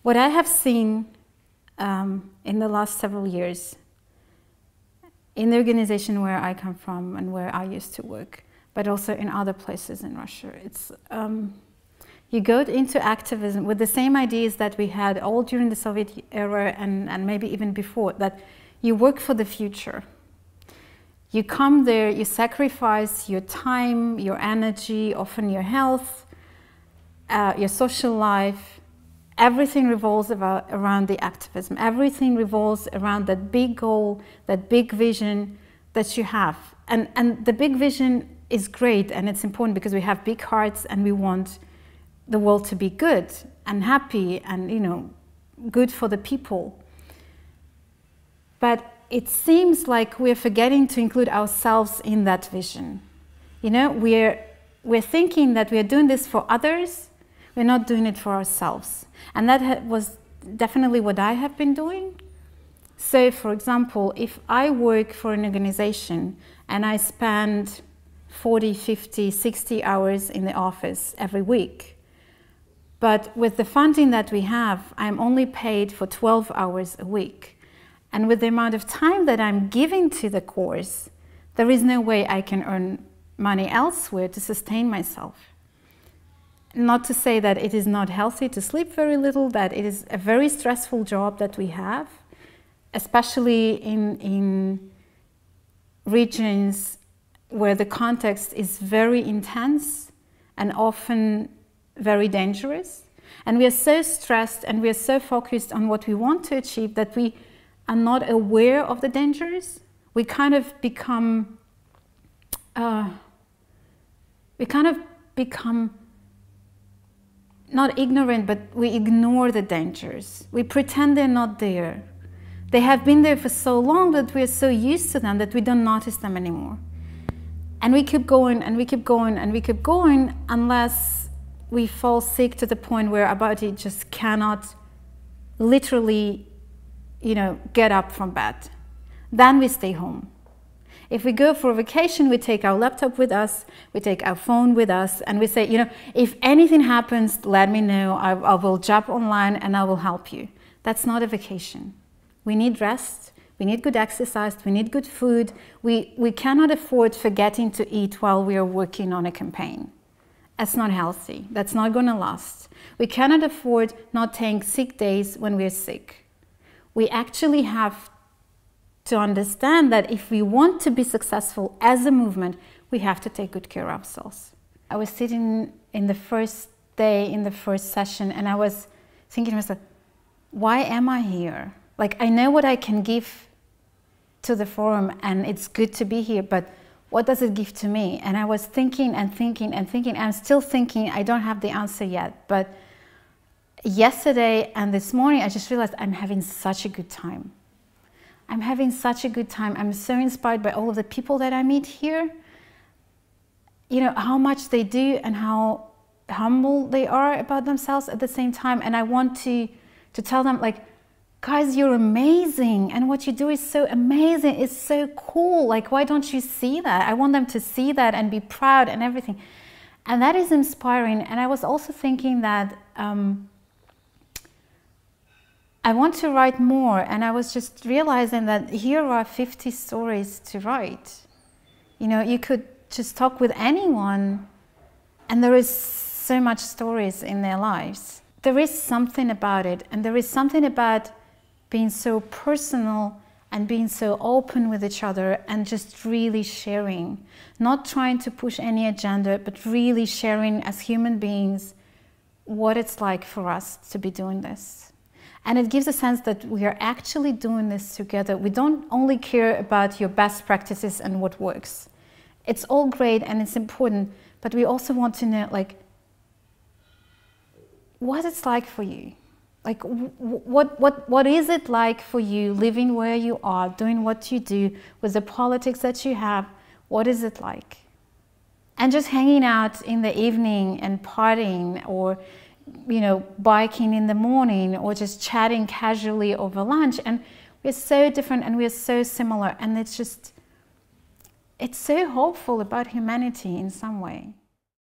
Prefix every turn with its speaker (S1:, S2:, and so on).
S1: What I have seen in the last several years in the organization where I come from and where I used to work, but also in other places in Russia, it's you go into activism with the same ideas that we had all during the Soviet era and maybe even before, that you work for the future. You come there, you sacrifice your time, your energy, often your health, your social life. Everything revolves around the activism. Everything revolves around that big goal, that big vision that you have. And the big vision is great and it's important because we have big hearts and we want the world to be good and happy and, you know, good for the people. But it seems like we're forgetting to include ourselves in that vision. You know, we're thinking that we're doing this for others, we're not doing it for ourselves. And that was definitely what I have been doing. So, for example, if I work for an organization and I spend 40, 50, 60 hours in the office every week, but with the funding that we have, I'm only paid for 12 hours a week. And with the amount of time that I'm giving to the course, there is no way I can earn money elsewhere to sustain myself. Not to say that it is not healthy to sleep very little, that it is a very stressful job that we have, especially in regions where the context is very intense and often very dangerous. And we are so stressed and we are so focused on what we want to achieve that we are not aware of the dangers. We kind of become not ignorant, but we ignore the dangers. We pretend they're not there. They have been there for so long that we're so used to them that we don't notice them anymore. And we keep going and we keep going and we keep going unless we fall sick to the point where our body just cannot literally, you know, get up from bed. Then we stay home. If we go for a vacation, we take our laptop with us, we take our phone with us, and we say, you know, if anything happens, let me know. I will jump online and I will help you. That's not a vacation. We need rest, we need good exercise, we need good food. We cannot afford forgetting to eat while we are working on a campaign. That's not healthy. That's not going to last. We cannot afford not taking sick days when we're sick. We actually have to understand that if we want to be successful as a movement, we have to take good care of ourselves. I was sitting in the first day, in the first session, and I was thinking to myself, why am I here? Like, I know what I can give to the forum, and it's good to be here, but what does it give to me? And I was thinking and thinking and thinking. I'm still thinking, I don't have the answer yet, but yesterday and this morning, I just realized I'm having such a good time. I'm having such a good time. I'm so inspired by all of the people that I meet here. You know, how much they do and how humble they are about themselves at the same time. And I want to tell them, like, guys, you're amazing. And what you do is so amazing. It's so cool. Like, why don't you see that? I want them to see that and be proud and everything. And that is inspiring. And I was also thinking that I want to write more, and I was just realizing that here are 50 stories to write. You know, you could just talk with anyone, and there is so much stories in their lives. There is something about it, and there is something about being so personal and being so open with each other and just really sharing. Not trying to push any agenda, but really sharing as human beings what it's like for us to be doing this. And it gives a sense that we are actually doing this together. We don't only care about your best practices and what works. It's all great and it's important, but we also want to know, like, what it's like for you. Like, what is it like for you living where you are, doing what you do, with the politics that you have? What is it like? And just hanging out in the evening and partying, or you know, biking in the morning, or just chatting casually over lunch. And we're so different and we're so similar. And it's so hopeful about humanity in some way.